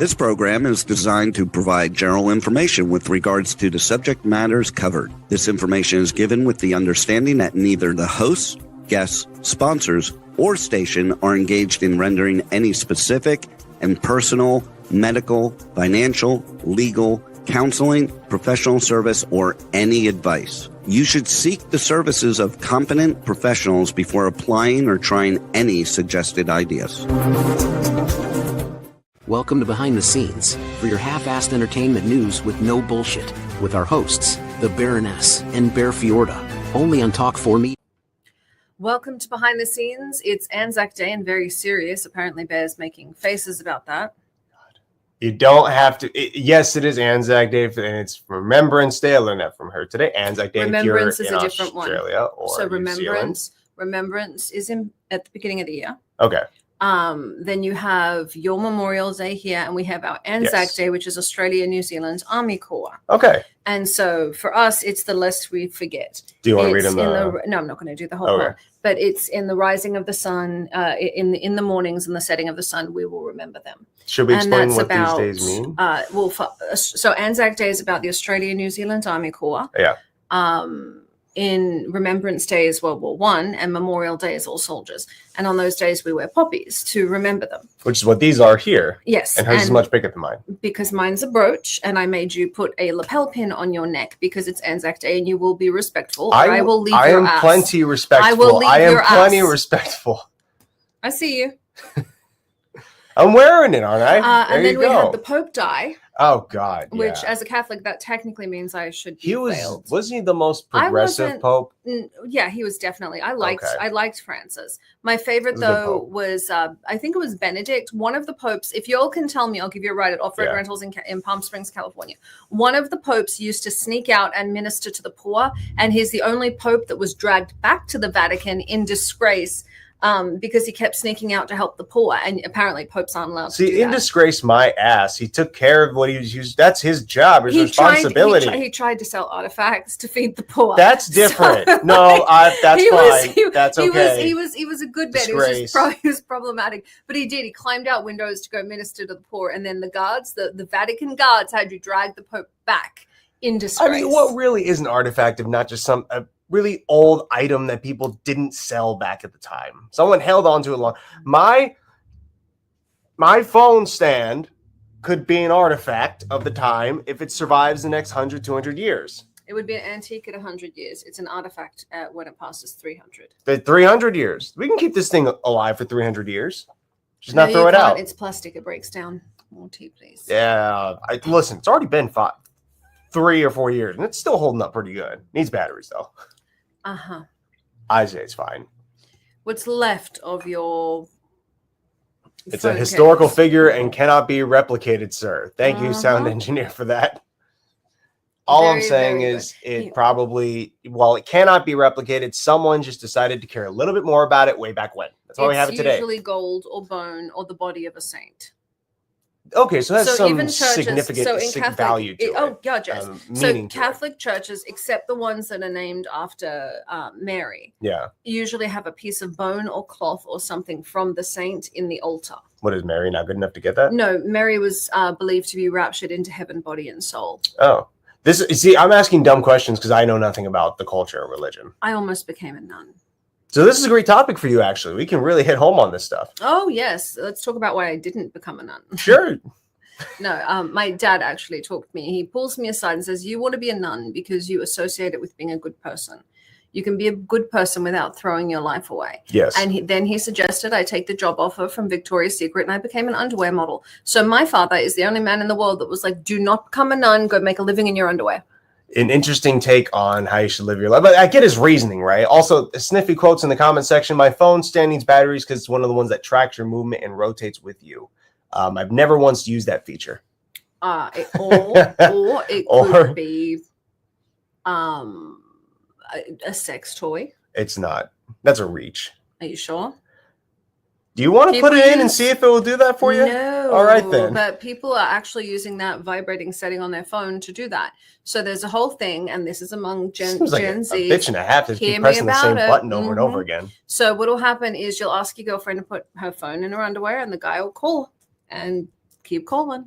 This program is designed to provide general information with regards to the subject matters covered. This information is given with the understanding that neither the hosts, guests, sponsors, or station are engaged in rendering any specific and personal, medical, financial, legal, counseling, professional service, or any advice. You should seek the services of competent professionals before applying or trying any suggested ideas. Welcome to Behind the Scenes for your half-assed entertainment news with no bullshit, with our hosts, the Baroness and Bear Fiorda, only on Talk 4 Media. Welcome to Behind the Scenes. It's Anzac Day and very serious. Apparently Bear's making faces about that. You don't have to. Yes, it is Anzac Day, and it's Remembrance Day. I learned that from her today. Anzac Day. Remembrance is a different Australia one. So Remembrance is at the beginning of the year. Okay. Then you have your Memorial Day here, and we have our Anzac Day, which is Australia, New Zealand's Army Corps. Okay. And so for us, it's the list we forget. Do you want to read them? No, I'm not going to do the whole one. But it's in the rising of the sun, in the mornings and the setting of the sun, we will remember them. Should we explain what these days mean? So Anzac Day is about the Australia, New Zealand Army Corps. Yeah. In Remembrance Day is World War I, and Memorial Day is all soldiers. And on those days, we wear poppies to remember them. Which is what these are here. Yes. And hers is much bigger than mine. Because mine's a brooch, and I made you put a lapel pin on your neck because it's Anzac Day, and you will be respectful. I will leave your ass. I am plenty respectful. I will leave your ass. Plenty respectful. I see you. I'm wearing it, aren't I? And then we had the Pope die. Oh God! Yeah. Which, as a Catholic, that technically means I should be veiled. Wasn't he the most progressive Pope? Yeah, he was definitely. I liked Francis. My favorite though was I think it was Benedict. One of the popes. If you all can tell me, I'll give you a ride at Off-Road Rentals in Palm Springs, California. One of the popes used to sneak out and minister to the poor, and he's the only pope that was dragged back to the Vatican in disgrace. Because he kept sneaking out to help the poor, and apparently popes aren't allowed to do that. In disgrace, my ass. He took care of what he was used. That's his job, his responsibility. He tried to sell artifacts to feed the poor. That's different. That's fine. That's okay. He was a good man. He was problematic, but he did. He climbed out windows to go minister to the poor, and then the guards, the Vatican guards, had to drag the Pope back in disgrace. I mean, what really is an artifact if not just some really old item that people didn't sell back at the time? Someone held on to it long. My phone stand could be an artifact of the time if it survives the next 100, 200 years. It would be an antique at 100 years. It's an artifact when it passes 300. 300 years. We can keep this thing alive for 300 years. Just not throw it out. It's plastic. It breaks down. More tea, please. Yeah. Listen, it's already been 3 or 4 years, and it's still holding up pretty good. Needs batteries, though. I say it's fine. What's left of your... It's a historical figure and cannot be replicated, sir. Thank you, sound engineer, for that. All I'm saying is it probably, while it cannot be replicated, someone just decided to care a little bit more about it way back when. That's why we have it today. It's usually gold or bone or the body of a saint. Okay, so that's some significant value to it. Oh, God, yes. So Catholic churches, except the ones that are named after Mary, usually have a piece of bone or cloth or something from the saint in the altar. What, is Mary not good enough to get that? No, Mary was believed to be raptured into heaven, body, and soul. Oh. I'm asking dumb questions because I know nothing about the culture or religion. I almost became a nun. So this is a great topic for you, actually. We can really hit home on this stuff. Oh, yes. Let's talk about why I didn't become a nun. Sure. No, my dad actually talked me. He pulls me aside and says, you want to be a nun because you associate it with being a good person. You can be a good person without throwing your life away. Yes. And then he suggested I take the job offer from Victoria's Secret, and I became an underwear model. So my father is the only man in the world that was like, do not become a nun, go make a living in your underwear. An interesting take on how you should live your life. But I get his reasoning, right? Also, sniffy quotes in the comment section. My phone stand needs batteries because it's one of the ones that tracks your movement and rotates with you. I've never once used that feature. Or it could be a sex toy. It's not. That's a reach. Are you sure? Do you want to put it in and see if it will do that for you? No. All right, then. But people are actually using that vibrating setting on their phone to do that. So there's a whole thing, and this is among Gen like Z. A bitch and a half to keep pressing the same button over and over again. So what will happen is you'll ask your girlfriend to put her phone in her underwear, and the guy will call and keep calling.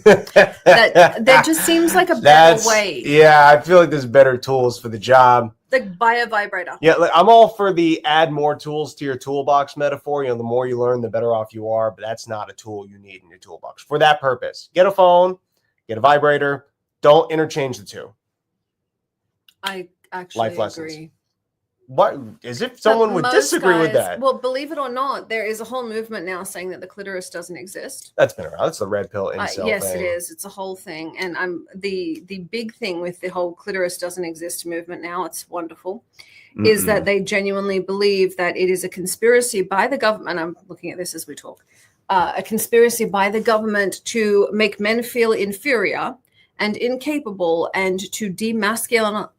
that just seems like a better way. Yeah, I feel like there's better tools for the job. Like buy a vibrator. Yeah, like, I'm all for the add more tools to your toolbox metaphor. The more you learn, the better off you are. But that's not a tool you need in your toolbox for that purpose. Get a phone, get a vibrator. Don't interchange the two. I actually agree. Lessons. What, as if someone would disagree with that. Well, believe it or not, there is a whole movement now saying that the clitoris doesn't exist. That's been around. That's the red pill incel yes, thing. It is. It's a whole thing. And the big thing with the whole clitoris doesn't exist movement now, it's wonderful, is that they genuinely believe that it is a conspiracy by the government. I'm looking at this as we talk. A conspiracy by the government to make men feel inferior and incapable and to demasculinize.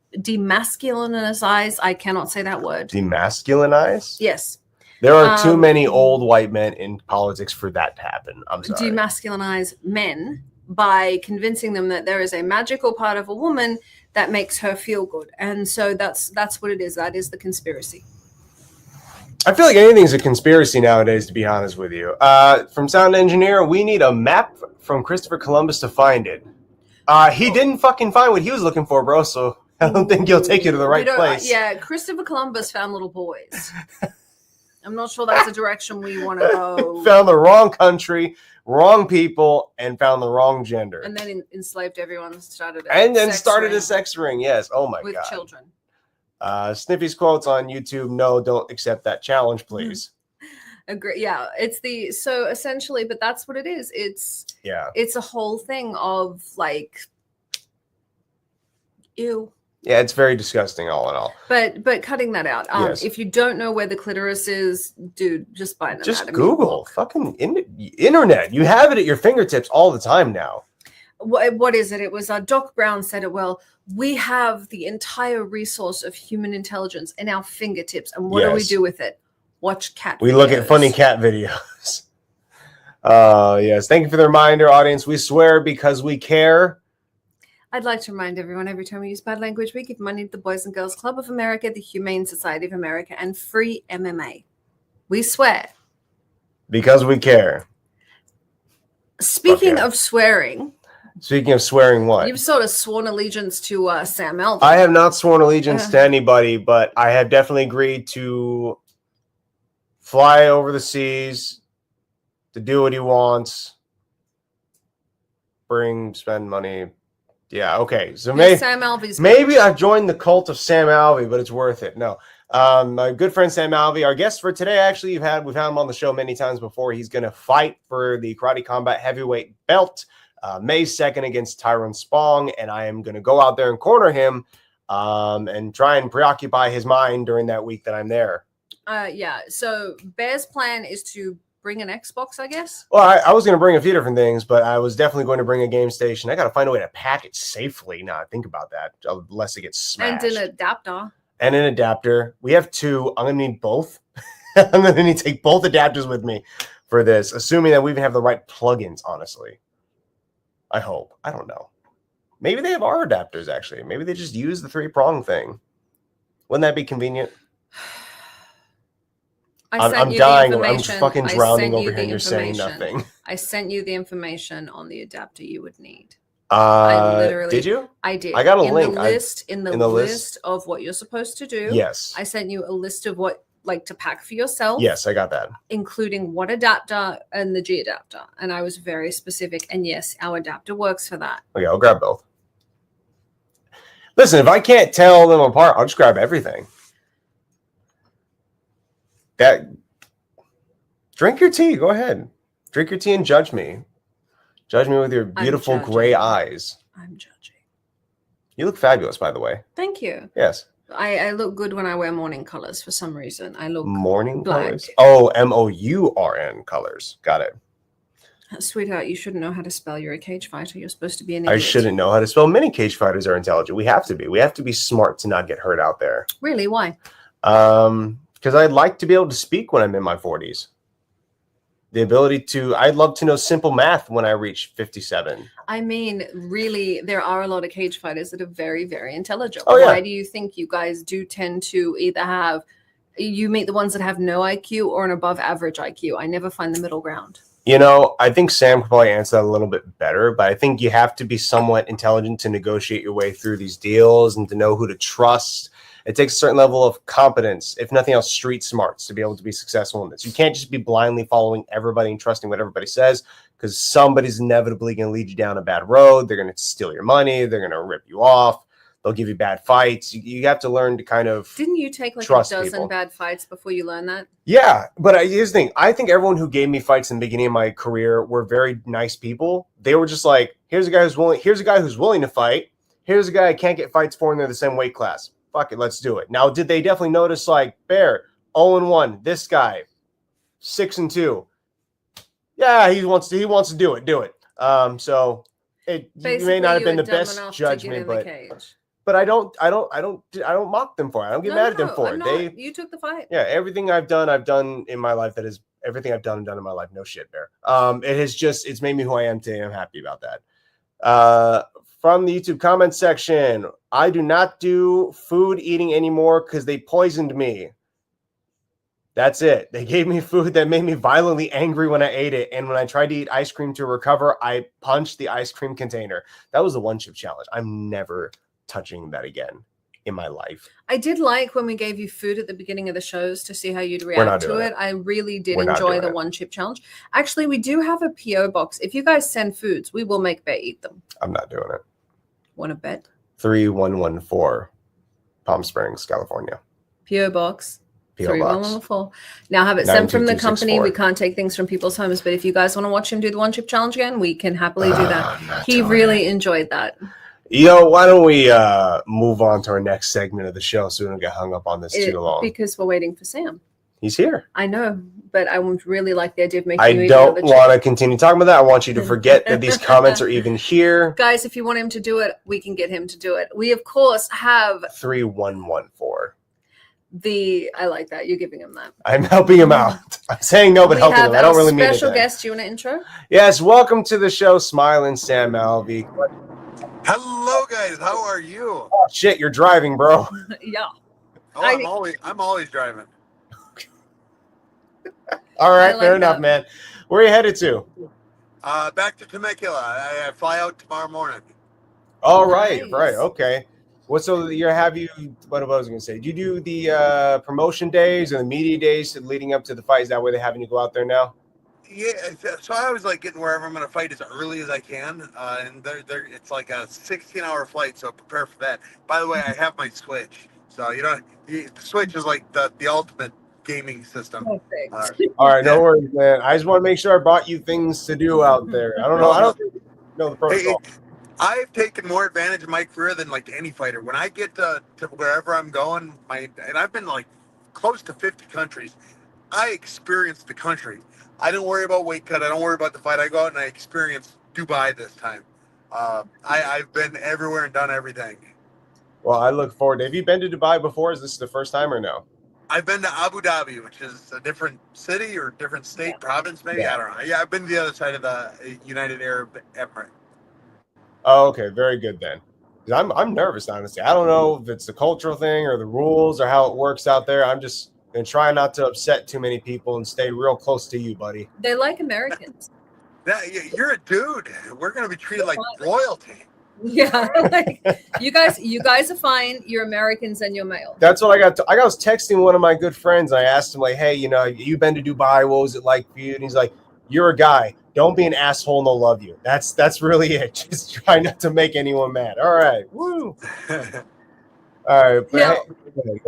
I cannot say that word. Demasculinize? Yes. There are too many old white men in politics for that to happen. I'm sorry. Demasculinize men by convincing them that there is a magical part of a woman that makes her feel good. And so that's what it is. That is the conspiracy. I feel like anything's a conspiracy nowadays, to be honest with you. From Sound Engineer, we need a map from Christopher Columbus to find it. He didn't fucking find what he was looking for, bro, so I don't think he'll take you to the right place. Yeah, Christopher Columbus found little boys. I'm not sure that's a direction we want to go. Found the wrong country, wrong people, and found the wrong gender. And then enslaved everyone and started a sex ring, yes. Oh my God. With children. Snippy's quotes on YouTube, no, don't accept that challenge, please. Agree. Yeah, so essentially, but that's what it is. It's a whole thing of like, ew. Yeah, it's very disgusting all in all. But cutting that out, yes. If you don't know where the clitoris is, dude, just buy an Just Google. Fucking internet. You have it at your fingertips all the time now. What is it? It was Doc Brown said it well. We have the entire resource of human intelligence in our fingertips. And what do we do with it? Watch cat videos. We look at funny cat videos. Yes. Thank you for the reminder, audience. We swear because we care. I'd like to remind everyone, every time we use bad language, we give money to the Boys and Girls Club of America, the Humane Society of America, and Free MMA. We swear. Because we care. Speaking of swearing. Speaking of swearing, what? You've sort of sworn allegiance to Sam Alvey. I have not sworn allegiance to anybody, but I have definitely agreed to fly over the seas, to do what he wants, spend money. Yeah, okay. So Sam Alvey's maybe I've joined the cult of Sam Alvey, but it's worth it. No. My good friend Sam Alvey, our guest for today, actually, we've had him on the show many times before. He's going to fight for the Karate Combat Heavyweight belt May 2nd against Tyrone Spong, and I am going to go out there and corner him and try and preoccupy his mind during that week that I'm there. Yeah, so Bear's plan is to bring an Xbox, I guess? Well, I was going to bring a few different things, but I was definitely going to bring a game station. I got to find a way to pack it safely now. I think about that, unless it gets smashed. And an adapter. We have two. I'm going to need both. I'm going to need to take both adapters with me for this, assuming that we even have the right plugins, honestly. I hope. I don't know. Maybe they have our adapters, actually. Maybe they just use the 3-prong thing. Wouldn't that be convenient? I'm dying. I'm fucking drowning over here and you're saying nothing. I sent you the information on the adapter you would need. Did you? I did. I got a link. In the list of what you're supposed to do. Yes. I sent you a list of what to pack for yourself. Yes, I got that. Including what adapter and the G adapter. And I was very specific. And yes, our adapter works for that. Okay, I'll grab both. Listen, if I can't tell them apart, I'll just grab everything. Drink your tea. Go ahead. Drink your tea and judge me. Judge me with your beautiful gray eyes. I'm judging. You look fabulous, by the way. Thank you. Yes. I look good when I wear morning colors for some reason. I look morning black. Colors? Oh, MOURN colors. Got it. Sweetheart, you shouldn't know how to spell. You're a cage fighter. You're supposed to be an idiot. I shouldn't know how to spell. Many cage fighters are intelligent. We have to be. We have to be smart to not get hurt out there. Really? Why? Because I'd like to be able to speak when I'm in my 40s. The ability to, I'd love to know simple math when I reach 57. I mean, really, there are a lot of cage fighters that are very, very intelligent. Oh, yeah. Why do you think you guys do tend to either you meet the ones that have no IQ or an above average IQ? I never find the middle ground. You know, I think Sam could probably answer that a little bit better, but I think you have to be somewhat intelligent to negotiate your way through these deals and to know who to trust. It takes a certain level of competence, if nothing else, street smarts, to be able to be successful in this. You can't just be blindly following everybody and trusting what everybody says, because somebody's inevitably going to lead you down a bad road. They're going to steal your money. They're going to rip you off. They'll give you bad fights. You have to learn to kind of Didn't you take like a dozen people. bad fights before you learn that? Yeah, but here's the thing. I think everyone who gave me fights in the beginning of my career were very nice people. They were just like, here's a guy who's willing. Here's a guy who's willing to fight. Here's a guy I can't get fights for, and they're the same weight class. Fuck it, let's do it. Now, did they definitely notice like Bear 0-1? This guy 6-2. Yeah, he wants to do it. So it may not have been the best judgment, but I don't mock them for it. I don't get mad at them for it. You took the fight. Yeah, everything I've done in my life. That is everything I've done in my life. No shit, Bear. It's made me who I am today. I'm happy about that. From the YouTube comment section, I do not do food eating anymore because they poisoned me. That's it. They gave me food that made me violently angry when I ate it. And when I tried to eat ice cream to recover, I punched the ice cream container. That was the one chip challenge. I'm never touching that again in my life. I did like when we gave you food at the beginning of the shows to see how you'd react to it. I really did enjoy the one chip challenge. Actually, we do have a PO box. If you guys send foods, we will make Bear eat them. I'm not doing it. Want to bet? 3114 Palm Springs, California. PO box. 3114. Now have it sent from the company. We can't take things from people's homes, but if you guys want to watch him do the one chip challenge again, we can happily do that. He really enjoyed that. Yo, why don't we move on to our next segment of the show so we don't get hung up on this too long? Because we're waiting for Sam. He's here. I know, but I would really like the idea of making I don't want to continue talking about that. I want you to forget that these comments are even here. Guys, if you want him to do it, we can get him to do it. We, of course, have 3114. I like that. You're giving him that. I'm helping him out. I'm saying no, but helping him. I don't really mean it. Special guest, do you want to intro? Yes, welcome to the show, Smiling Sam Alvey. Hello, guys. How are you? Oh shit, you're driving, bro. Yeah. Oh, I'm always driving. All right, fair enough, man. Where are you headed to? Back to Temecula. I fly out tomorrow morning. All right, right, okay. What was I was going to say? Do you do the promotion days or the media days leading up to the fight? Is that where they're having you go out there now? Yeah, so I was like getting wherever I'm going to fight as early as I can, and it's like a 16-hour flight, so prepare for that. By the way, I have my Switch, so the Switch is like the ultimate gaming system. All right, no worries, man. I just want to make sure I brought you things to do out there. I don't know the protocol. I've taken more advantage of my career than like any fighter. When I get to wherever I'm going, and I've been like close to 50 countries, I experience the country. I don't worry about weight cut. I don't worry about the fight. I go out and I experience Dubai this time. I've been everywhere and done everything. Well, I look forward to it. Have you been to Dubai before? Is this the first time or no? I've been to Abu Dhabi, which is a different city or different state, province, maybe. Yeah. I don't know. Yeah, I've been to the other side of the United Arab Emirates. Oh, okay. Very good then. I'm nervous, honestly. I don't know if it's the cultural thing or the rules or how it works out there. I'm just going to try not to upset too many people and stay real close to you, buddy. They like Americans. You're a dude. We're going to be treated like royalty. Yeah, like you guys are fine. You're Americans and you're male. That's what I got. I was texting one of my good friends. And I asked him like, "Hey, you've been to Dubai. What was it like for you?" And he's like, "You're a guy. Don't be an asshole and they'll love you. That's really it. Just try not to make anyone mad." All right, woo. All right. Now,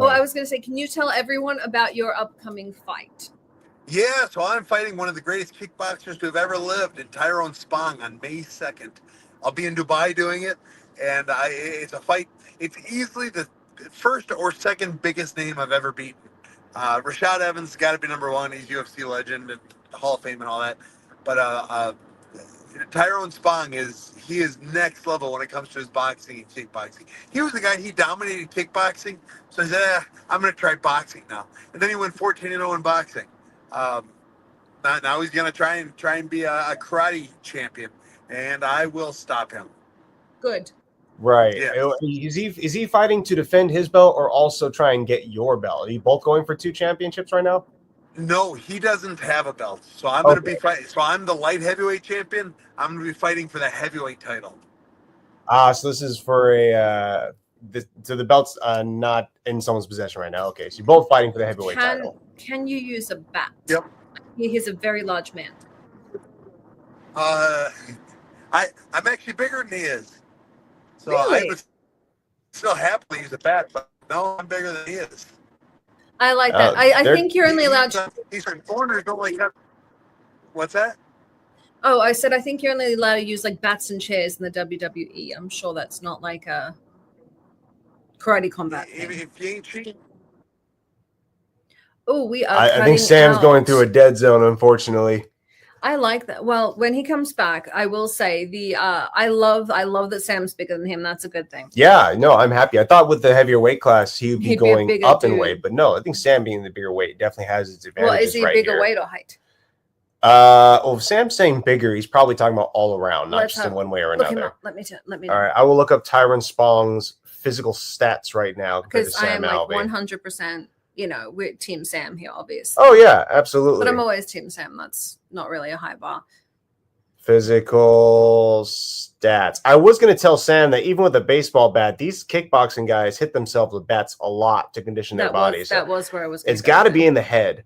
I was going to say, can you tell everyone about your upcoming fight? Yeah, so I'm fighting one of the greatest kickboxers to have ever lived in Tyrone Spong on May 2nd. I'll be in Dubai doing it, and it's a fight. It's easily the first or second biggest name I've ever beaten. Rashad Evans has got to be number one. He's UFC legend and Hall of Fame and all that. But Tyrone Spong is next level when it comes to his boxing and kickboxing. He was the guy, he dominated kickboxing, so he said, I'm going to try boxing now. And then he went 14-0 in boxing. Now he's going to try and be a karate champion. And I will stop him. Good. Right. Yeah. Is he fighting to defend his belt or also try and get your belt? Are you both going for 2 championships right now? No, he doesn't have a belt. So I'm going to be fighting. So I'm the light heavyweight champion. I'm going to be fighting for the heavyweight title. So this is for so the belt's not in someone's possession right now. Okay, so you're both fighting for the heavyweight title. Can you use a bat? Yep. He's a very large man. I'm actually bigger than he is. So really? I would still happily use a bat, but no, I'm bigger than he is. I like that. I think you're only allowed to. Eastern foreigners don't like that. What's that? Oh, I said I think you're only allowed to use like bats and chairs in the WWE. I'm sure that's not like a karate combat thing. If you ain't cheating. Oh, we are. I think Sam's going through a dead zone, unfortunately. I like that. Well, when he comes back, I will say I love that Sam's bigger than him. That's a good thing. Yeah, no, I'm happy. I thought with the heavier weight class he'd be going up in weight, but no, I think Sam being the bigger weight definitely has its advantages. Well, is he bigger weight or height? Well, if Sam's saying bigger, he's probably talking about all around, not just in one way or another. Let me know. All right, I will look up Tyrone Spong's physical stats right now compared to Sam Alvey. Because I am like 100%. We're Team Sam here, obviously. Oh, yeah, absolutely. But I'm always Team Sam. That's not really a high bar. Physical stats. I was going to tell Sam that even with a baseball bat, these kickboxing guys hit themselves with bats a lot to condition their bodies. That was where I was. It's got to be in the head.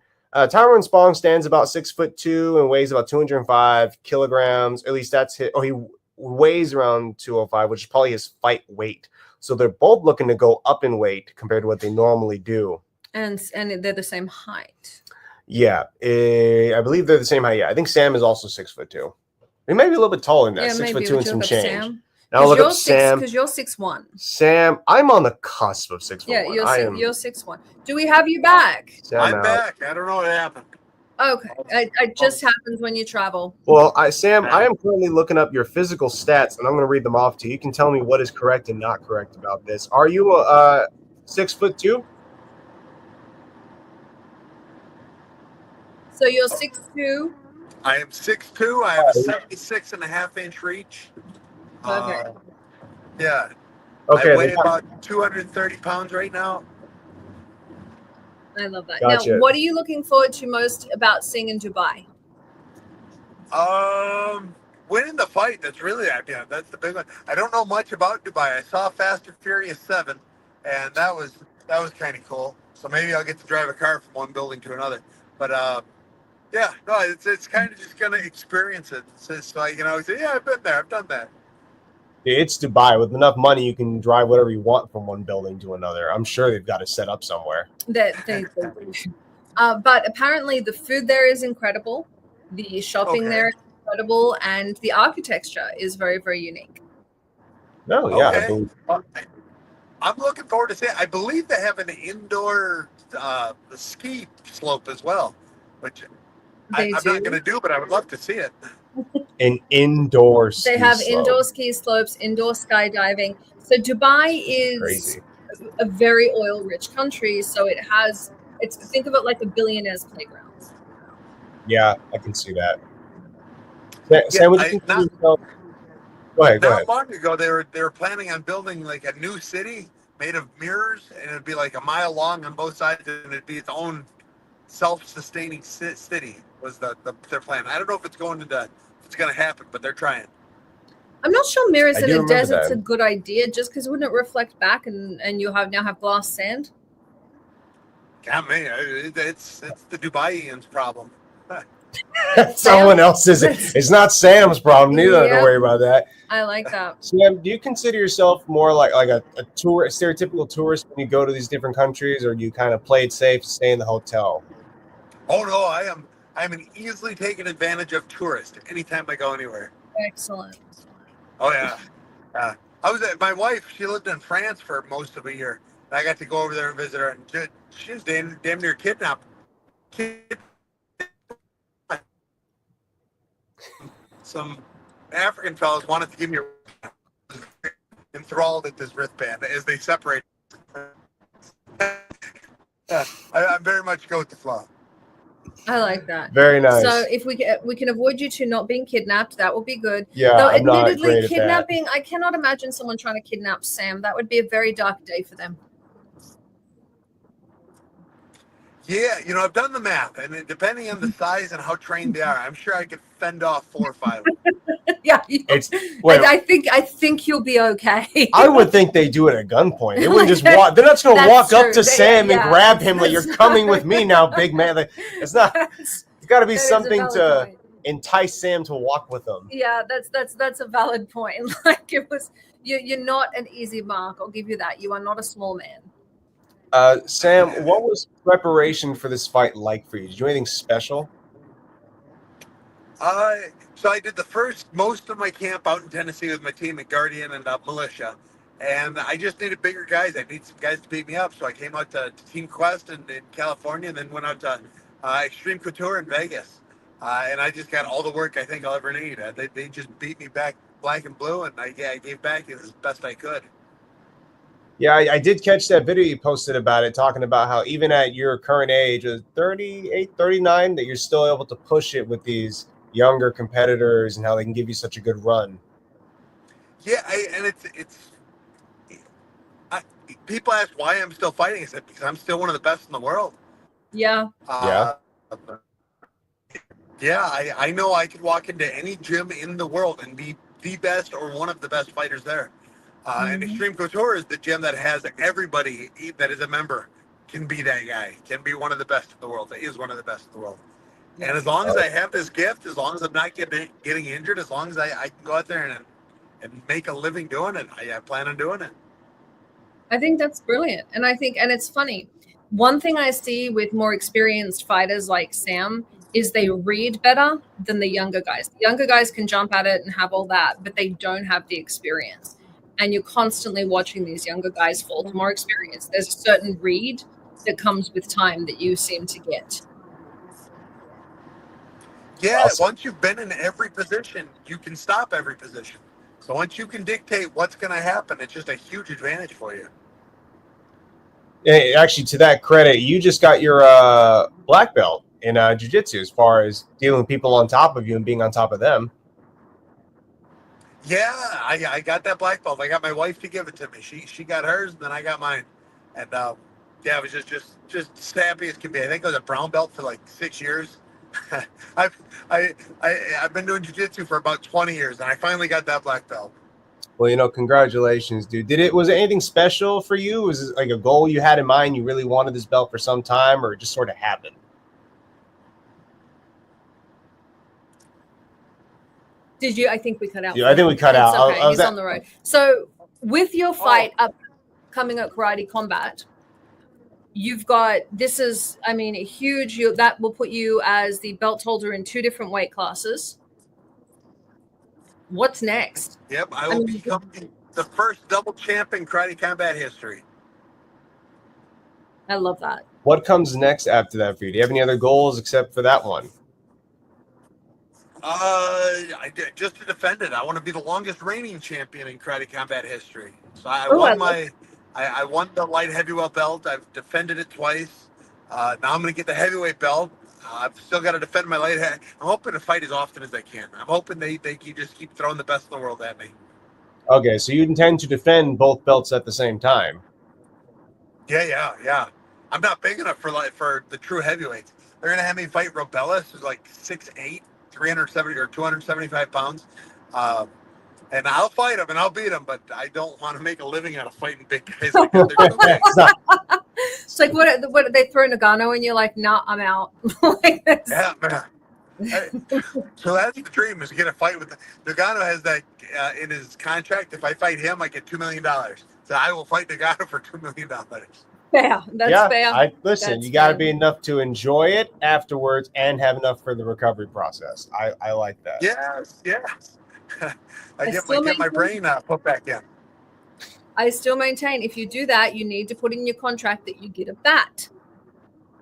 Tyrone Spong stands about 6'2" and weighs about 205 kilograms. At least that's his. Oh, he weighs around 205, which is probably his fight weight. So they're both looking to go up in weight compared to what they normally do. And they're the same height. Yeah, I believe they're the same height. Yeah, I think Sam is also 6'2". He may be a little bit taller than that, 6'2" and some change. Now I'll look up Sam. Because you're 6'1". Sam, I'm on the cusp of 6'1". Yeah, you're 6'1". Do we have you back? I'm back. I don't know what happened. Okay, it just happens when you travel. Well, Sam, I am currently looking up your physical stats, and I'm going to read them off to you. You can tell me what is correct and not correct about this. Are you 6'2"? So you're 6'2". I am 6'2". I have a 76.5-inch reach. Okay. Yeah. Okay. I weigh about 230 pounds right now. I love that. Gotcha. Now, what are you looking forward to most about seeing in Dubai? Winning the fight. That's the big one. I don't know much about Dubai. I saw Fast and Furious 7, and that was kind of cool. So maybe I'll get to drive a car from one building to another. But yeah, no, it's kind of just gonna experience it. So say, yeah, I've been there, I've done that. It's Dubai. With enough money, you can drive whatever you want from one building to another. I'm sure they've got it set up somewhere. But apparently the food there is incredible. The shopping there is incredible. And the architecture is very, very unique. Oh, yeah. Okay. I'm looking forward to seeing it. I believe they have an indoor ski slope as well, which I'm not going to do, but I would love to see it. An indoor ski They have slope. indoor ski slopes, indoor skydiving. So Dubai is a very oil-rich country. So think of it like a billionaire's playground. Yeah, I can see that. Sam, go ahead. Not long ago, they were planning on building like a new city made of mirrors, and it'd be like a mile long on both sides, and it'd be its own self-sustaining city. Was their plan? I don't know if it's going to happen, but they're trying. I'm not sure mirrors in a desert's a good idea, just because wouldn't it reflect back and you now have glass sand? Can't me. It's the Dubaians' problem. Someone else's. It's not Sam's problem. Neither. Don't worry about that. I like that. Sam, do you consider yourself more like a stereotypical tourist when you go to these different countries, or do you kind of play it safe, stay in the hotel? Oh no, I'm an easily taken advantage of tourist anytime I go anywhere. Excellent. Oh yeah. My wife, she lived in France for most of a year. And I got to go over there and visit her, and she was damn near kidnapped. Some African fellows wanted to give me enthralled at this wristband as they separate. I'm very much go with the flow. I like that. Very nice. So if we can avoid you two not being kidnapped, that would be good. Yeah, though I'm admittedly, not great kidnapping, I cannot imagine someone trying to kidnap Sam. That would be a very dark day for them. Yeah, I've done the math, and depending on the size and how trained they are, I'm sure I could fend off 4 or 5 of them. Yeah, I think you'll be okay. I would think they do it at gunpoint. They wouldn't just walk. They're not just going to walk up to Sam and grab him like, you're coming with me now, big man. Like, it's not. It's got to be something to entice Sam to walk with them. Yeah, that's a valid point. Like, it was, you're not an easy mark. I'll give you that. You are not a small man. Sam, what was preparation for this fight like for you? Did you do anything special? So I did most of my camp out in Tennessee with my team at Guardian and Militia, and I just needed bigger guys. I need some guys to beat me up, so I came out to Team Quest in California, and then went out to Extreme Couture in Vegas, and I just got all the work I think I'll ever need. They just beat me back black and blue, and I gave back as best I could. Yeah, I did catch that video you posted about it, talking about how even at your current age of 38, 39, that you're still able to push it with these younger competitors and how they can give you such a good run. Yeah, people ask why I'm still fighting. I said, because I'm still one of the best in the world. Yeah. I know I could walk into any gym in the world and be the best or one of the best fighters there. And Extreme Couture is the gym that has everybody that is a member can be that guy, can be one of the best in the world, that is one of the best in the world. And as long as I have this gift, as long as I'm not getting injured, as long as I can go out there and make a living doing it, I plan on doing it. I think that's brilliant. And it's funny. One thing I see with more experienced fighters like Sam is they read better than the younger guys. The younger guys can jump at it and have all that, but they don't have the experience. And you're constantly watching these younger guys fall to more experience. There's a certain read that comes with time that you seem to get. Yeah, awesome. Once you've been in every position, you can stop every position. So once you can dictate what's going to happen, it's just a huge advantage for you. Yeah, actually, to that credit, you just got your black belt in jiu-jitsu as far as dealing with people on top of you and being on top of them. Yeah, I got that black belt. I got my wife to give it to me. She got hers, and then I got mine. And it was just happy as can be. I think I was a brown belt for like 6 years. I've been doing jiu-jitsu for about 20 years, and I finally got that black belt. Well, congratulations, dude. Was it anything special for you? Was it like a goal you had in mind? You really wanted this belt for some time, or it just sort of happened? Did you? I think we cut out. Yeah, I think we cut out. Okay. He's on the road. So with your fight upcoming at Karate Combat, you've got, this is, a huge, that will put you as the belt holder in 2 different weight classes. What's next? Yep, I will become the first double champ in Karate Combat history. I love that. What comes next after that for you? Do you have any other goals except for that one? I did, just to defend it. I want to be the longest reigning champion in Karate Combat history. So I won the light heavyweight belt. I've defended it twice. Now I'm going to get the heavyweight belt. I've still got to defend my light heavy. I'm hoping to fight as often as I can. I'm hoping they just keep throwing the best in the world at me. Okay, so you intend to defend both belts at the same time? Yeah. I'm not big enough for the true heavyweights. They're going to have me fight Robellis, who's like 6'8", 370 or 275 pounds. And I'll fight him and I'll beat him, but I don't want to make a living out of fighting big guys like that. They're too big. It's like, what they throw Nagano and you're like, nah, I'm out. Yeah, man. So that's the dream, is to get a fight with Nagano. Has that in his contract. If I fight him, I get $2 million. So I will fight Nagano for $2 million. Yeah, that's fair. Listen, you got to be enough to enjoy it afterwards and have enough for the recovery process. I like that. Yes. I get my brain put back in. I still maintain, if you do that, you need to put in your contract that you get a bat.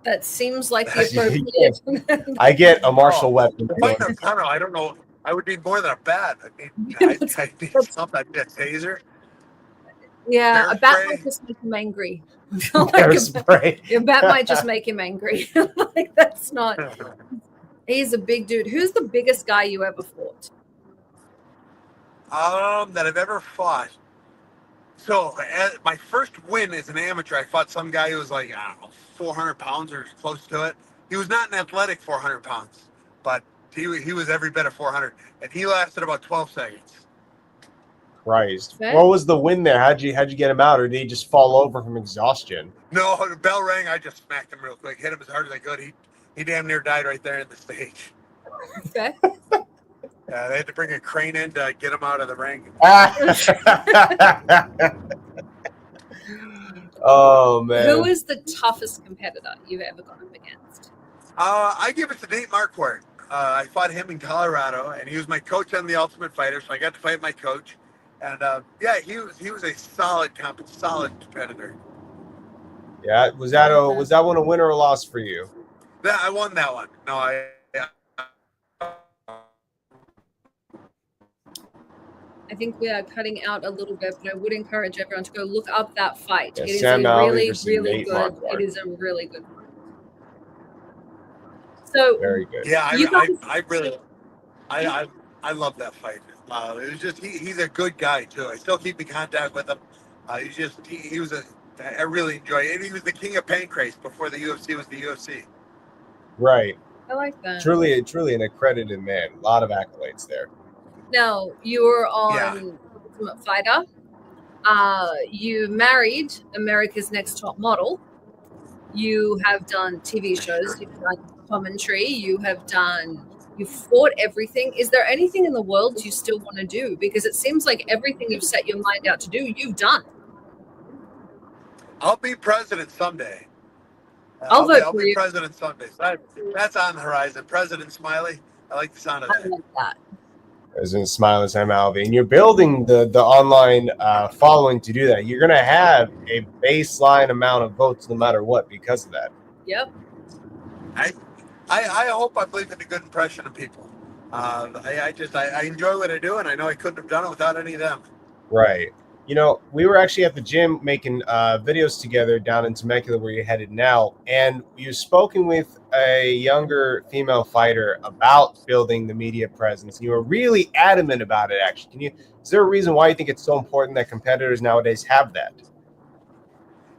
That seems like the appropriate. I get a martial weapon. I don't know. I would need more than a bat. I need something. I'd get a taser. Yeah, a bat might just make him angry. Your bat might just make him angry. Like, that's not. He's a big dude. Who's the biggest guy you ever fought? That I've ever fought. So my first win as an amateur, I fought some guy who was like, I don't know, 400 pounds or close to it. He was not an athletic 400 pounds, but he was every bit of 400, and he lasted about 12 seconds. Christ. What was the win there? How'd you get him out, or did he just fall over from exhaustion? No, the bell rang. I just smacked him real quick, hit him as hard as I could. He damn near died right there in the stage. Okay. They had to bring a crane in to get him out of the ring. Oh, man. Who is the toughest competitor you've ever gone up against? I give it to Nate Marquardt. I fought him in Colorado, and he was my coach on The Ultimate Fighter, so I got to fight my coach. And he was a solid competitor. Yeah, was that one a win or a loss for you? Yeah, I won that one. No, I think we are cutting out a little bit, but I would encourage everyone to go look up that fight. Yeah, it is Sam a really, Alvey really Nate good. Marquardt. It is a really good fight. So very good. Yeah, I love that fight. It was just he's a good guy too. I still keep in contact with him. I really enjoy it. And he was the king of pancrase before the UFC was the UFC. Right. I like that. Truly an accredited man. A lot of accolades there. Now, you were on Ultimate Fighter. You married America's Next Top Model. You have done TV shows. You've done commentary. You fought everything. Is there anything in the world you still want to do? Because it seems like everything you've set your mind out to do, you've done. I'll be president someday. I'll vote for be you. President someday. So that's on the horizon. President Smiley. I like the sound of that. I like that. President Smiley, Sam Alvey, and you're building the online following to do that. You're going to have a baseline amount of votes no matter what because of that. Yep. I hope I leave a good impression of people. I enjoy what I do, and I know I couldn't have done it without any of them. Right. You know, we were actually at the gym making videos together down in Temecula where you're headed now, and you've spoken with a younger female fighter about building the media presence. You were really adamant about it, actually. Is there a reason why you think it's so important that competitors nowadays have that?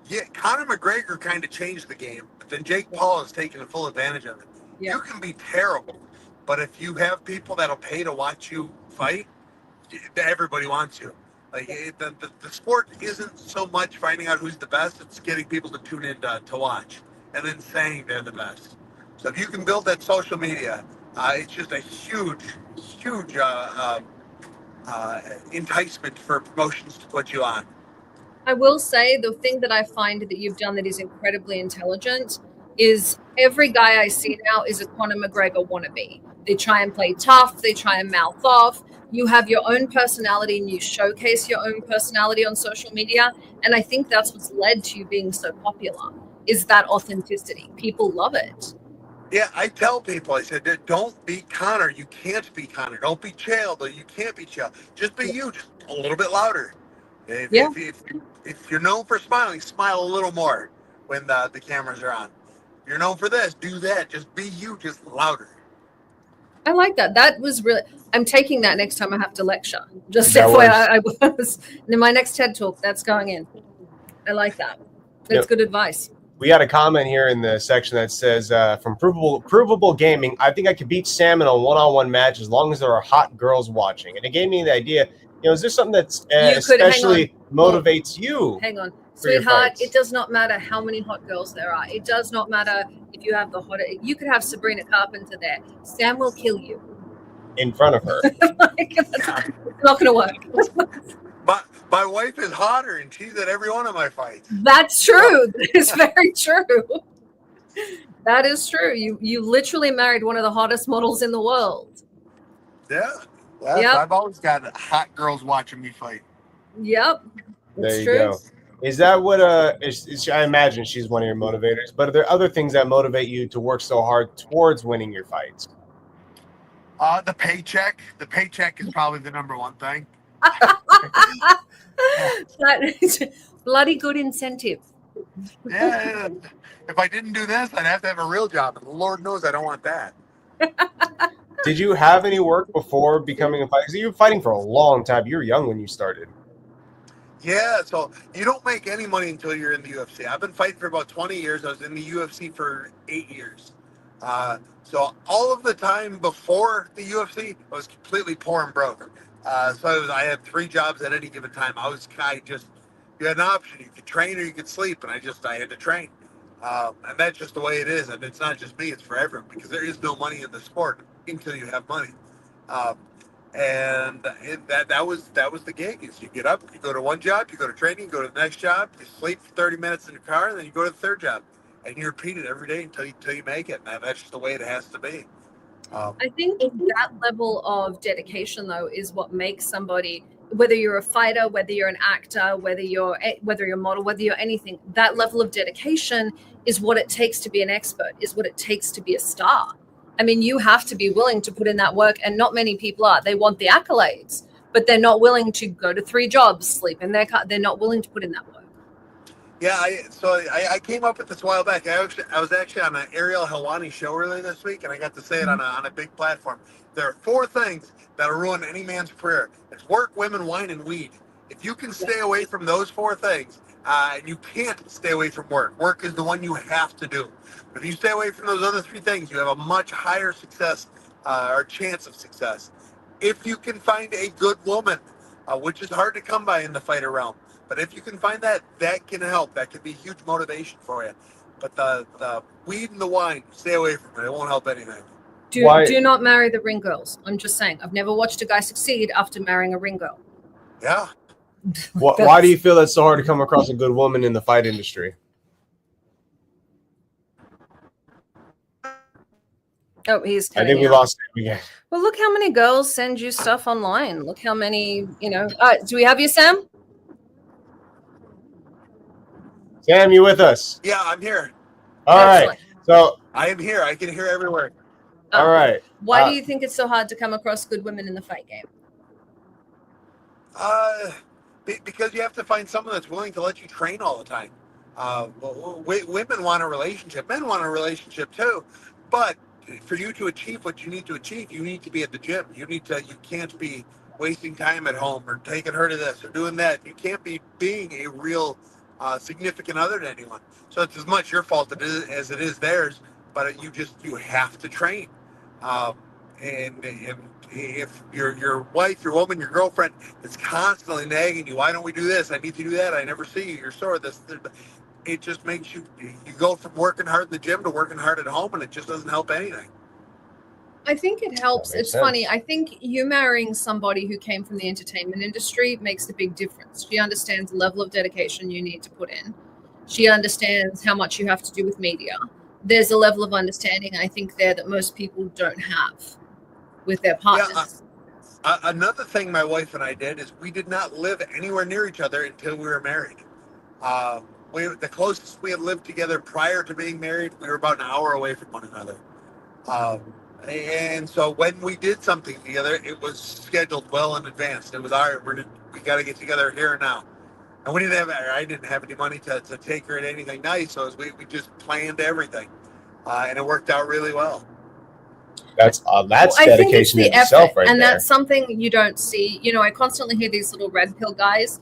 Yeah, Conor McGregor kind of changed the game, but then Jake Paul has taken full advantage of it. Yeah. You can be terrible, but if you have people that'll pay to watch you fight, everybody wants you. Like the sport isn't so much finding out who's the best; it's getting people to tune in to watch, and then saying they're the best. So if you can build that social media, it's just a huge enticement for promotions to put you on. I will say the thing that I find that you've done that is incredibly intelligent is every guy I see now is a Conor McGregor wannabe. They try and play tough. They try and mouth off. You have your own personality and you showcase your own personality on social media. And I think that's what's led to you being so popular is that authenticity. People love it. Yeah, I tell people, I said, don't be Conor. You can't be Conor. Don't be Chael. You can't be Chael. Just be you, just a little bit louder. If you're known for smiling, smile a little more when the cameras are on. If you're known for this, do that. Just be you, just louder. I like that. That was really, I'm taking that next time I have to lecture. Just FYI, I was in my next TED talk, that's going in. I like that. That's good advice. We got a comment here in the section that says, from Provable Gaming, I think I could beat Sam in a one-on-one match as long as there are hot girls watching. And it gave me the idea, is there something that especially motivates you? Hang on. Sweetheart, it does not matter how many hot girls there are. It does not matter if you have the hottest. You could have Sabrina Carpenter there. Sam will kill you. In front of her. It's not going to work. My wife is hotter, and she's at every one of my fights. That's true. That is very true. That is true. You literally married one of the hottest models in the world. Yeah. I've always got hot girls watching me fight. Yep. There you go. Is that what I imagine she's one of your motivators, but are there other things that motivate you to work so hard towards winning your fights? The paycheck. The paycheck is probably the number one thing. That is bloody good incentive. Yeah. If I didn't do this, I'd have to have a real job. And Lord knows I don't want that. Did you have any work before becoming a fighter? You were fighting for a long time. You were young when you started. Yeah, so you don't make any money until you're in the UFC. I've been fighting for about 20 years. I was in the UFC for 8 years. So all of the time before the UFC, I was completely poor and broke. I had 3 jobs at any given time. You had an option. You could train or you could sleep, and I had to train. And that's just the way it is. And it's not just me; it's for everyone because there is no money in the sport until you have money. Um, that was the gig. Is you get up, you go to one job, you go to training, you go to the next job, you sleep for 30 minutes in your car, and then you go to the third job, and you repeat it every day until you make it. And that's just the way it has to be. I think that level of dedication, though, is what makes somebody, whether you're a fighter, whether you're an actor, whether you're a model, whether you're anything, that level of dedication is what it takes to be an expert, is what it takes to be a star. I mean, you have to be willing to put in that work, and not many people are. They want the accolades, but they're not willing to go to 3 jobs, sleep in their car. They're not willing to put in that work. Yeah, I came up with this a while back. I was actually on an Ariel Helwani show earlier this week, and I got to say it on a big platform. There are 4 things that'll ruin any man's career. It's work, women, wine, and weed. If you can stay away from those 4 things, you can't stay away from work. Work is the one you have to do. But if you stay away from those other 3 things, you have a much higher success or chance of success. If you can find a good woman, which is hard to come by in the fighter realm. But if you can find that can help. That can be huge motivation for you. But the weed and the wine, stay away from it. It won't help anything. Do not marry the ring girls. I'm just saying. I've never watched a guy succeed after marrying a ring girl. Yeah. Why do you feel it's so hard to come across a good woman in the fight industry? Oh, he's. I think we lost him again. Well, look how many girls send you stuff online. Look how many, do we have you, Sam? Sam, you with us? Yeah, I'm here. All right. So I am here. I can hear everywhere. All right. Why do you think it's so hard to come across good women in the fight game? Because you have to find someone that's willing to let you train all the time. Women want a relationship. Men want a relationship too. But for you to achieve what you need to achieve, you need to be at the gym. You can't be wasting time at home or taking her to this or doing that. You can't be being a real significant other to anyone. So it's as much your fault as it is theirs, but you have to train. And if your wife, your woman, your girlfriend is constantly nagging you, why don't we do this? I need to do that. I never see you. You're sore. It just makes you go from working hard in the gym to working hard at home, and it just doesn't help anything. I think it helps. It's funny. I think you marrying somebody who came from the entertainment industry makes a big difference. She understands the level of dedication you need to put in. She understands how much you have to do with media. There's a level of understanding, I think, there that most people don't have with their partners. Yeah, another thing my wife and I did is we did not live anywhere near each other until we were married. The closest we had lived together prior to being married, we were about an hour away from one another. And so when we did something together, it was scheduled well in advance. It was we got to get together here and now. And I didn't have any money to take her to anything nice, so we just planned everything, and it worked out really well. That's dedication in itself, right and there. That's something you don't see. I constantly hear these little red pill guys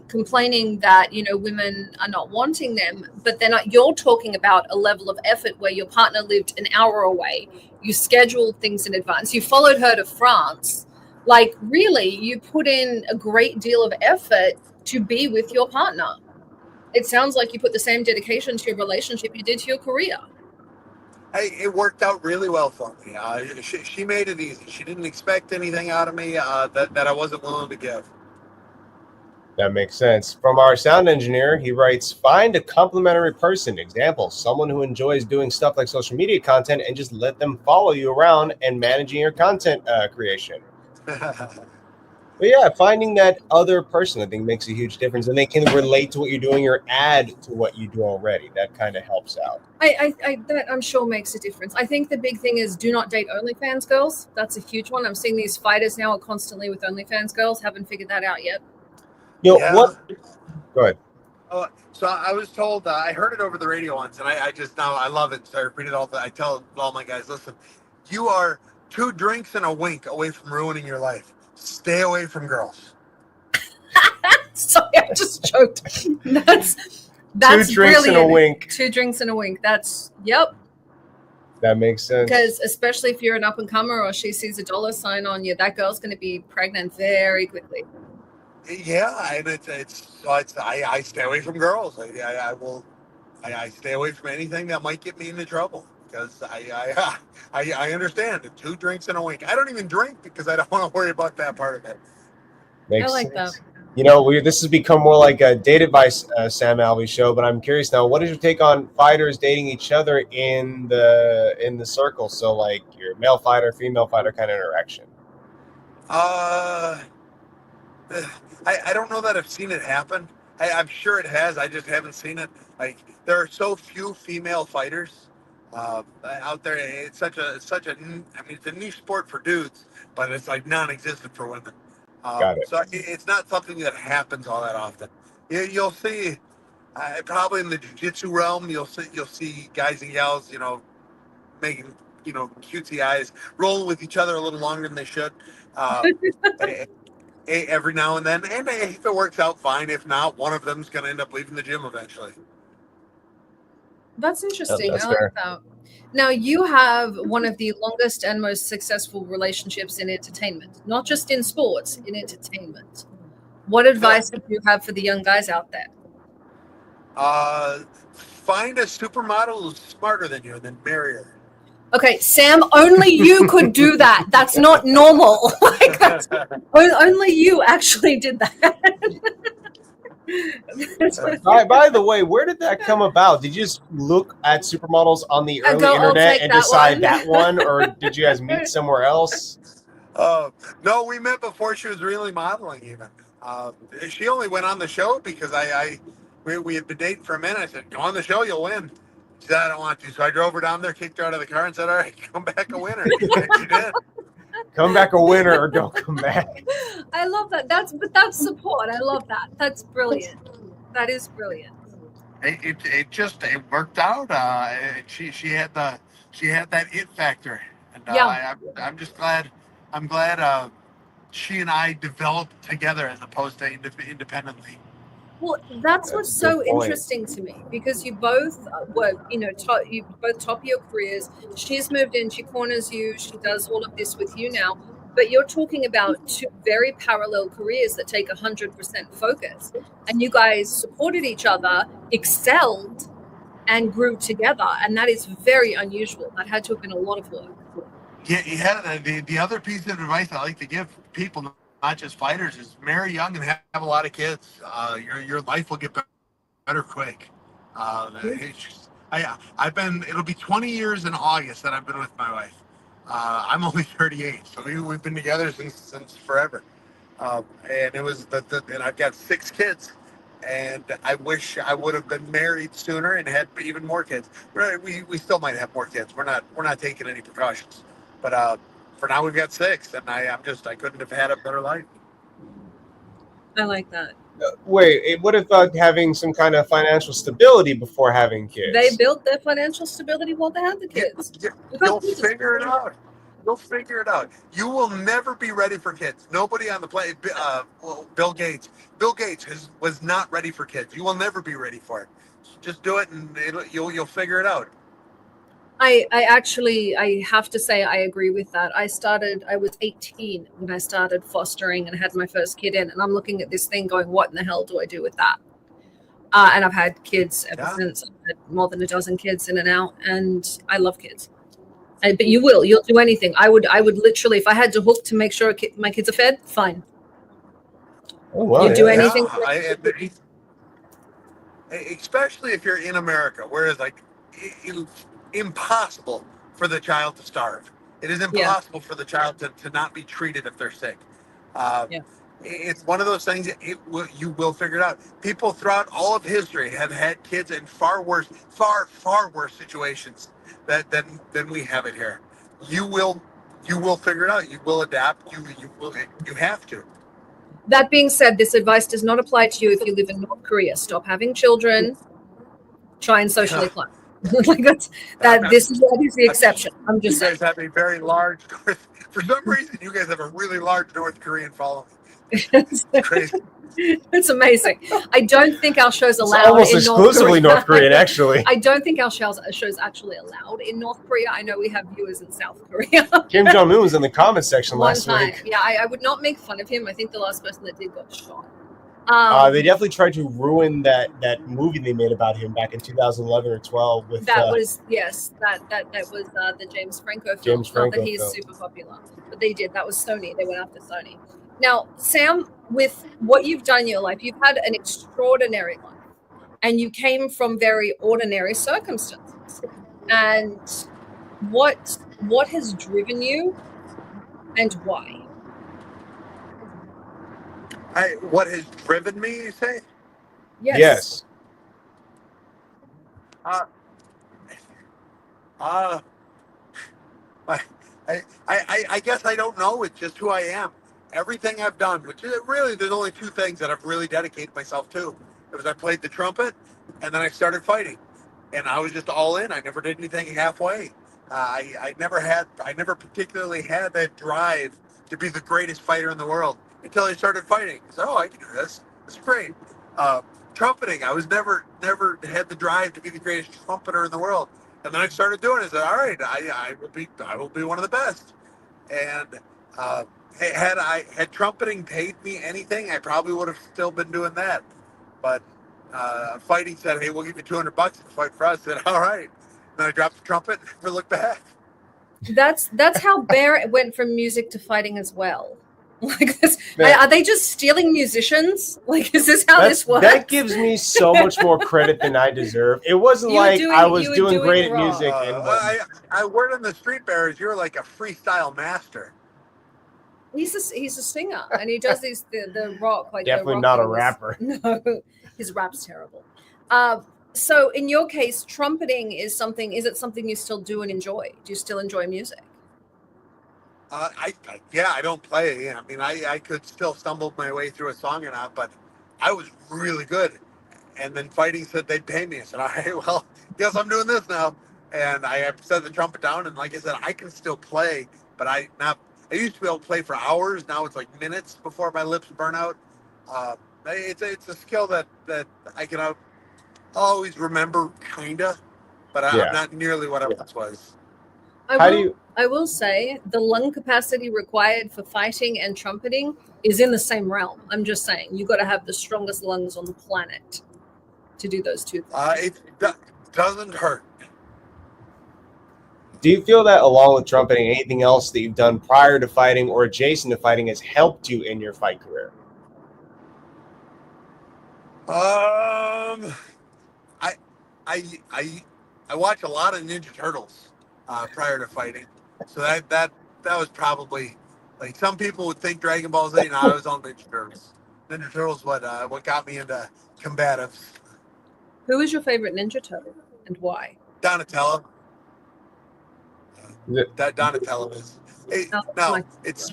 complaining that women are not wanting them, but you're talking about a level of effort where your partner lived an hour away. You scheduled things in advance. You followed her to France. Like, really, you put in a great deal of effort to be with your partner. It sounds like you put the same dedication to your relationship you did to your career. It worked out really well for me. She made it easy. She didn't expect anything out of me that I wasn't willing to give. That makes sense. From our sound engineer, he writes, find a complementary person. Example, someone who enjoys doing stuff like social media content and just let them follow you around and managing your content creation. But yeah, finding that other person, I think, makes a huge difference, and they can relate to what you're doing or add to what you do already. That kind of helps out. That I'm sure makes a difference. I think the big thing is do not date OnlyFans girls. That's a huge one. I'm seeing these fighters now are constantly with OnlyFans girls. Haven't figured that out yet. What? Go ahead. Oh, so I was told, I heard it over the radio once, and I love it. So I repeat it all. I tell all my guys, listen, you are 2 drinks and a wink away from ruining your life. Stay away from girls. Sorry, I just choked. That's 2 drinks and a wink. 2 drinks and a wink. That's, yep. That makes sense. Because especially if you're an up and comer or she sees a dollar sign on you, that girl's going to be pregnant very quickly. Yeah, and I stay away from girls. I stay away from anything that might get me into trouble, because I understand 2 drinks and a wink. I don't even drink because I don't want to worry about that part of it. Makes I like sense. that. You know, this has become more like a date advice Sam Alvey show, but I'm curious now, what is your take on fighters dating each other in the circle? So like your male fighter, female fighter kind of interaction. I don't know that I've seen it happen. I'm sure it has. I just haven't seen it. Like, there are so few female fighters out there. It's such a. I mean, it's a niche sport for dudes, but it's like non-existent for women. Got it. So it's not something that happens all that often. You'll see, probably in the jiu-jitsu realm, you'll see guys and gals, making cutesy eyes, rolling with each other a little longer than they should. Every now and then, and if it works out, fine. If not, one of them's going to end up leaving the gym eventually. That's interesting. That's I like fair. that. Now, you have one of the longest and most successful relationships in entertainment, not just in sports, in entertainment. What advice would you have for the young guys out there? Find a supermodel who's smarter than you and then marry her. Okay, Sam, only you could do that. That's not normal. Only you actually did that. By the way, where did that come about? Did you just look at supermodels on the early internet and decide that one, or did you guys meet somewhere else? No, we met before she was really modeling even. She only went on the show because we had been dating for a minute. I said, go on the show, you'll win. She said, I don't want to. So I drove her down there, kicked her out of the car, and said, all right, come back a winner. And she did. Come back a winner or don't come back. I love that. That's support. I love that. That's brilliant. That is brilliant. It worked out. She had that it factor, and Yeah. I'm just glad. I'm glad she and I developed together as opposed to independently. Well, that's what's so interesting to me, because you both were, you both top of your careers. She's moved in, she corners you, she does all of this with you now, but you're talking about 2 very parallel careers that take 100% focus, and you guys supported each other, excelled, and grew together, and that is very unusual. That had to have been a lot of work. Yeah. The other piece of advice I like to give people, not just fighters, is marry young and have a lot of kids. Your life will get better quick. It'll be 20 years in August that I've been with my wife. I'm only 38, so we've been together since forever. And it was and I've got 6 kids, and I wish I would have been married sooner and had even more kids. We still might have more kids. We're not taking any precautions, but for now we've got 6, and I couldn't have had a better life. I like that. Wait, what about having some kind of financial stability before having kids? They built their financial stability while they had the kids. You'll figure it out. You'll figure it out. You will never be ready for kids. Nobody on the planet. Bill Gates. Bill Gates was not ready for kids. You will never be ready for it. Just do it, and you'll figure it out. I have to say I agree with that. I was 18 when I started fostering and had my first kid in, and I'm looking at this thing going, what in the hell do I do with that? And I've had kids ever since. I've had more than a dozen kids in and out, and I love kids. But you'll do anything. I would literally, if I had to hook to make sure my kids are fed, fine. Oh, well, you do anything. Especially if you're in America, whereas it's impossible for the child to starve. It is impossible for the child to not be treated if they're sick. It's one of those things. You will figure it out. People throughout all of history have had kids in far worse situations than we have it here. You will figure it out. You will adapt. You have to. That being said, this advice does not apply to you if you live in North Korea. Stop having children. Try and socially climb. This is the exception. I'm just saying. You guys have a very large for some reason. You guys have a really large North Korean following. It's crazy. It's amazing. I don't think our show's allowed. It's almost exclusively North Korean, actually. I don't think our show's actually allowed in North Korea. I know we have viewers in South Korea. Kim Jong-un was in the comment section last week. Yeah, I would not make fun of him. I think the last person that did got shot. They definitely tried to ruin that movie they made about him back in 2011 or 12. With that was the James Franco film. Not that he's super popular, but they did. That was Sony. They went after Sony. Now, Sam, with what you've done in your life, you've had an extraordinary life, and you came from very ordinary circumstances. And what has driven you, and why? What has driven me, you say? Yes. I guess I don't know. It's just who I am. Everything I've done, which is really, there's only two things that I've really dedicated myself to. It was I played the trumpet, and then I started fighting, and I was just all in. I never did anything halfway. I never particularly had that drive to be the greatest fighter in the world until I started fighting. So, I can do this. It's great. Trumpeting, I was never had the drive to be the greatest trumpeter in the world. And then I started doing it. I said, all right, I will be one of the best. And had trumpeting paid me anything, I probably would have still been doing that. But fighting said, hey, we'll give you $200 to fight for us. I said, all right. And then I dropped the trumpet and never looked back. That's how Bear went from music to fighting as well. Like this, are they just stealing musicians? Like, is this how this works? That gives me so much more credit than I deserve. It wasn't I was doing great at music. I worked on the street bears. You're like a freestyle master. He's a singer, and he does the rock like definitely not a rapper. No, his rap's terrible. So in your case, trumpeting is something. Is it something you still do and enjoy? Do you still enjoy music? I don't play. I mean, I could still stumble my way through a song or not, but I was really good. And then fighting said they'd pay me. I said, all right, well, guess I'm doing this now. And I set the trumpet down. And like I said, I can still play, but I used to be able to play for hours. Now it's like minutes before my lips burn out. It's a skill that I can always remember, kinda, but I'm not nearly what I once was. I will say the lung capacity required for fighting and trumpeting is in the same realm. I'm just saying, you got to have the strongest lungs on the planet to do those two things. It doesn't hurt. Do you feel that along with trumpeting, anything else that you've done prior to fighting or adjacent to fighting has helped you in your fight career? I watch a lot of Ninja Turtles prior to fighting. So that was probably, like, some people would think Dragon Ball Z. No, I was on Ninja Turtles. Ninja Turtles what got me into combatives. Who is your favorite Ninja Turtle and why? Donatello. That Donatello is. It's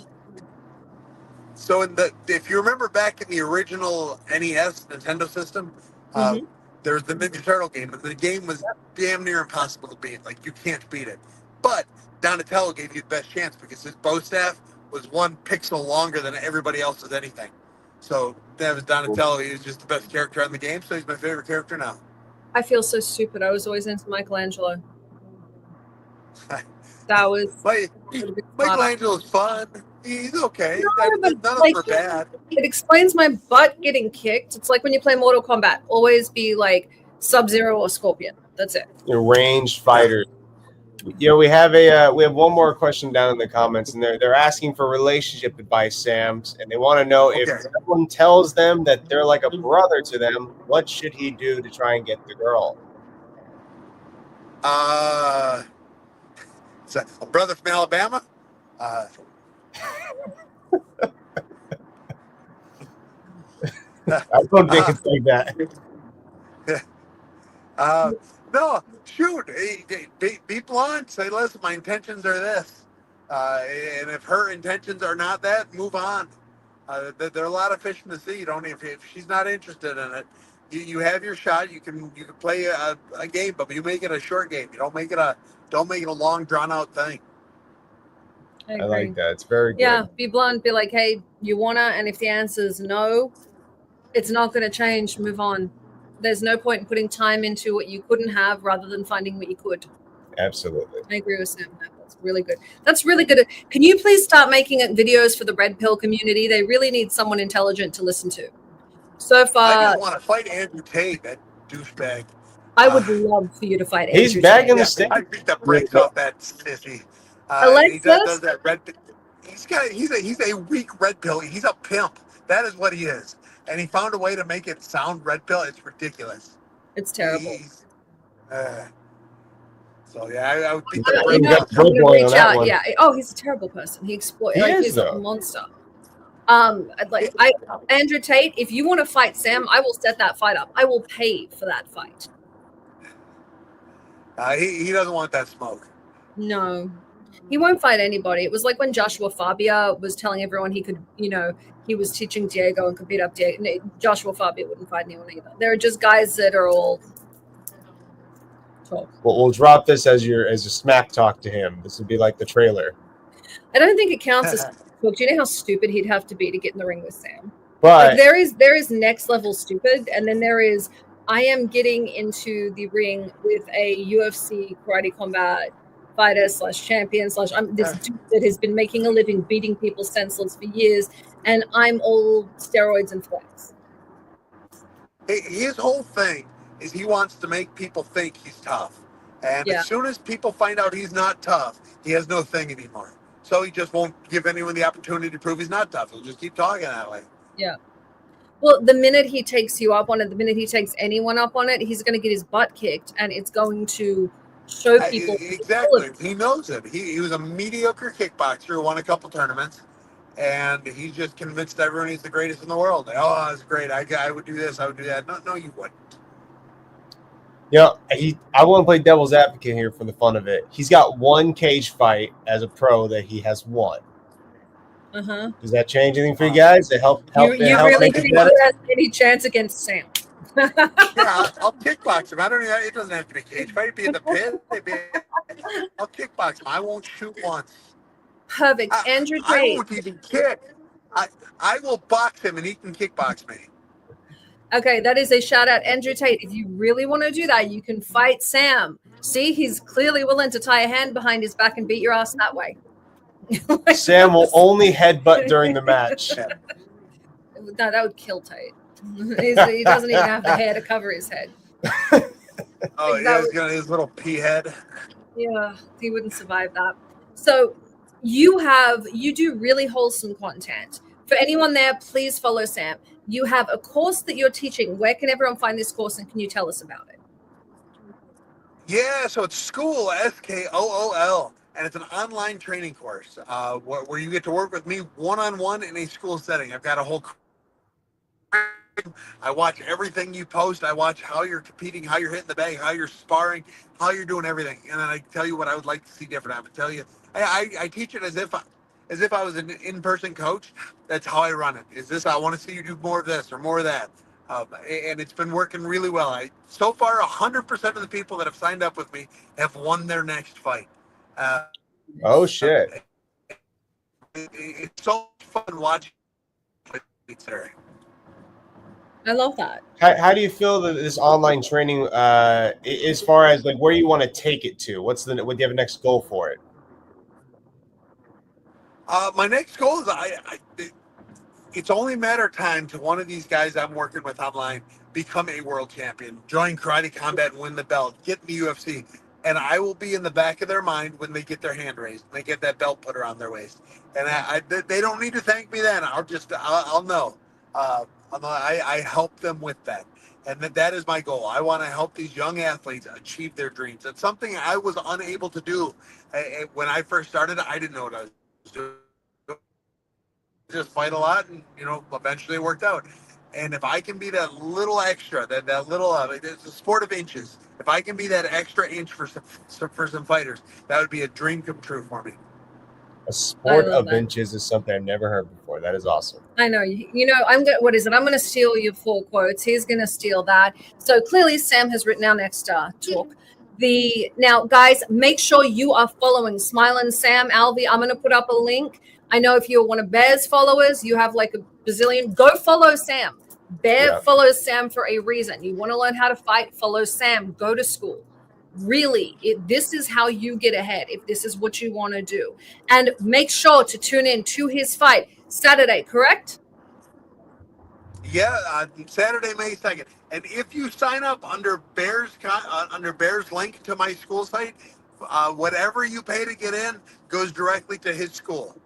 so if you remember back in the original NES Nintendo system, there's the Ninja Turtle game, and the game was damn near impossible to beat. Like, you can't beat it. But Donatello gave you the best chance because his bow staff was 1 pixel longer than everybody else's anything. So that was Donatello. He was just the best character in the game, so he's my favorite character now. I feel so stupid. I was always into Michelangelo. That was Michelangelo's fun. He's okay. No, none of them are bad. It explains my butt getting kicked. It's like when you play Mortal Kombat. Always be like Sub-Zero or Scorpion. That's it. Your ranged fighter. You know, we have one more question down in the comments, and they're asking for relationship advice, Sam, and they want to know if someone tells them that they're like a brother to them, what should he do to try and get the girl? Is that a brother from Alabama? I don't think it's like that. No, shoot. Be blunt. Say, listen, my intentions are this. And if her intentions are not that, move on. There are a lot of fish in the sea. If she's not interested in it, you have your shot. You can play a game, but you make it a short game. You don't make it a long, drawn out thing. I like that. It's very good. Yeah, be blunt. Be like, hey, you wanna? And if the answer is no, It's not going to change. Move on. There's no point in putting time into what you couldn't have rather than finding what you could. Absolutely. I agree with Sam. That's really good. That's really good. Can you please start making videos for the red pill community? They really need someone intelligent to listen to. So far, I just want to fight Andrew Tate, that douchebag. I would love for you to fight Andrew Tate. He's back in the state. I beat the brakes off that sissy. He does that red. He's a weak red pill. He's a pimp. That is what he is. And he found a way to make it sound red pill. It's ridiculous. It's terrible. So yeah, I would beat the brakes off. Reach out. Yeah. Oh, he's a terrible person. He's a monster. Andrew Tate, if you want to fight Sam, I will set that fight up. I will pay for that fight. He doesn't want that smoke. No, he won't fight anybody. It was like when Joshua Fabia was telling everyone he could, he was teaching Diego and could beat up Diego. No, Joshua Fabia wouldn't fight anyone either. There are just guys that are all talk. Well, we'll drop this as a smack talk to him. This would be like the trailer. I don't think it counts as talk. Do you know how stupid he'd have to be to get in the ring with Sam? But there is next level stupid, and then there is I am getting into the ring with a UFC karate combat fighter / champion / this dude that has been making a living beating people senseless for years, and I'm all steroids and flex. His whole thing is he wants to make people think he's tough. And as soon as people find out he's not tough, he has no thing anymore. So he just won't give anyone the opportunity to prove he's not tough. He'll just keep talking that way. Yeah. Well, the minute he takes you up on it, the minute he takes anyone up on it, he's going to get his butt kicked, and it's going to show people. Exactly. He knows it. He was a mediocre kickboxer, won a couple tournaments, and he's just convinced everyone he's the greatest in the world. Oh, that's great. I would do this. I would do that. No, you wouldn't. Yeah, I want to play devil's advocate here for the fun of it. He's got one cage fight as a pro that he has won. Uh-huh. Does that change anything for you guys? It help you really think he has any chance against Sam? Yeah, I'll kickbox him. It doesn't have to be a cage fight. It'd be in the pit. I'll kickbox him. I won't shoot once. Perfect. Andrew Tate. I won't even kick. I will box him and he can kickbox me. Okay, that is a shout out, Andrew Tate. If you really want to do that, you can fight Sam. See, he's clearly willing to tie a hand behind his back and beat your ass that way. Sam will only headbutt during the match. No, that would kill Tate. He doesn't even have the hair to cover his head. Oh, yeah, he's got his little pea head. Yeah, he wouldn't survive that. So you do really wholesome content. For anyone there, please follow Sam. You have a course that you're teaching. Where can everyone find this course, and can you tell us about it? Yeah, so it's School, SKOOL, and it's an online training course where you get to work with me one-on-one in a school setting. I've got a whole. I watch everything you post. I watch how you're competing, how you're hitting the bag, how you're sparring, how you're doing everything, and then I tell you what I would like to see different. I would tell you, I teach it as if I was an in-person coach. That's how I run it. I want to see you do more of this or more of that. And it's been working really well. So far, 100% of the people that have signed up with me have won their next fight. Oh, shit. It's so fun watching. I love that. How do you feel that this online training, as far as like where you want to take it to? What do you have a next goal for it? My next goal is it's only a matter of time to one of these guys I'm working with online become a world champion, join Karate Combat and win the belt, get in the UFC, and I will be in the back of their mind when they get their hand raised, they get that belt put around their waist, and they don't need to thank me then. I'll know. I help them with that, and that is my goal. I want to help these young athletes achieve their dreams. It's something I was unable to do when I first started. I didn't know what I was doing. Just fight a lot, and eventually it worked out. And if I can be that little extra, that little, it's a sport of inches. If I can be that extra inch for some fighters, that would be a dream come true for me. A sport of inches is something I've never heard before. That is awesome. I know. I'm going to steal your 4 quotes. He's going to steal that. So clearly Sam has written our next talk. Now, guys, make sure you are following Smiling Sam Alvey. I'm going to put up a link. I know if you're one of Bear's followers, you have like a bazillion. Go follow Sam. Bear follows Sam for a reason. You want to learn how to fight? Follow Sam. Go to school. Really, this is how you get ahead if this is what you want to do. And make sure to tune in to his fight Saturday, correct? Yeah, Saturday, May 2nd. And if you sign up under Bear's link to my school site, whatever you pay to get in goes directly to his school.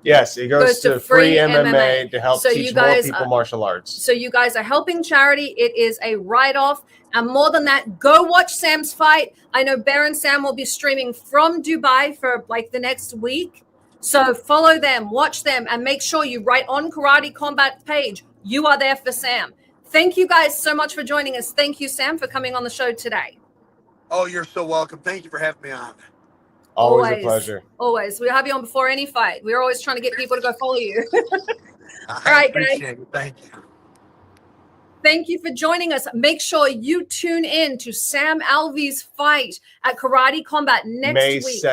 Yes, it goes to free MMA to help teach more people martial arts. So you guys are helping charity. It is a write-off. And more than that, go watch Sam's fight. I know Bear and Sam will be streaming from Dubai for like the next week. So follow them, watch them, and make sure you write on Karate Combat page. You are there for Sam. Thank you guys so much for joining us. Thank you, Sam, for coming on the show today. Oh, you're so welcome. Thank you for having me on. Always a pleasure. Always. We have you on before any fight. We're always trying to get people to go follow you. All right, guys. Thank you. Thank you for joining us. Make sure you tune in to Sam Alvey's fight at Karate Combat next week.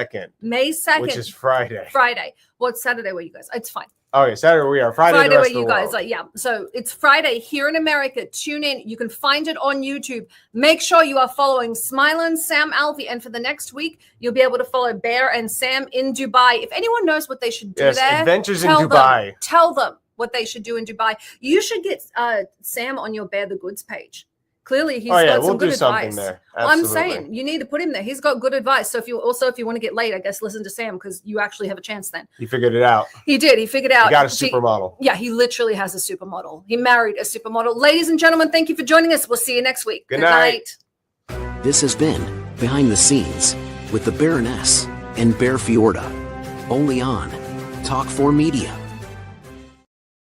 May 2nd. Which is Friday. Well, it's Saturday where you guys. It's fine. Oh, yeah. Saturday we are. Friday where you guys are. Yeah. So it's Friday here in America. Tune in. You can find it on YouTube. Make sure you are following Smilin' Sam Alvey. And for the next week, you'll be able to follow Bear and Sam in Dubai. If anyone knows what they should do there, Adventures in Dubai. Tell them what they should do in Dubai. You should get Sam on your Bear the Goods page. Clearly, he's got some good advice. There. Well, I'm saying you need to put him there. He's got good advice. So if you want to get laid, I guess listen to Sam because you actually have a chance then. He figured it out. He did. He figured out. He got a supermodel. Yeah, he literally has a supermodel. He married a supermodel. Ladies and gentlemen, thank you for joining us. We'll see you next week. Good night. This has been Behind the Scenes with the Baroness and Bear Fiorda. Only on Talk 4 Media.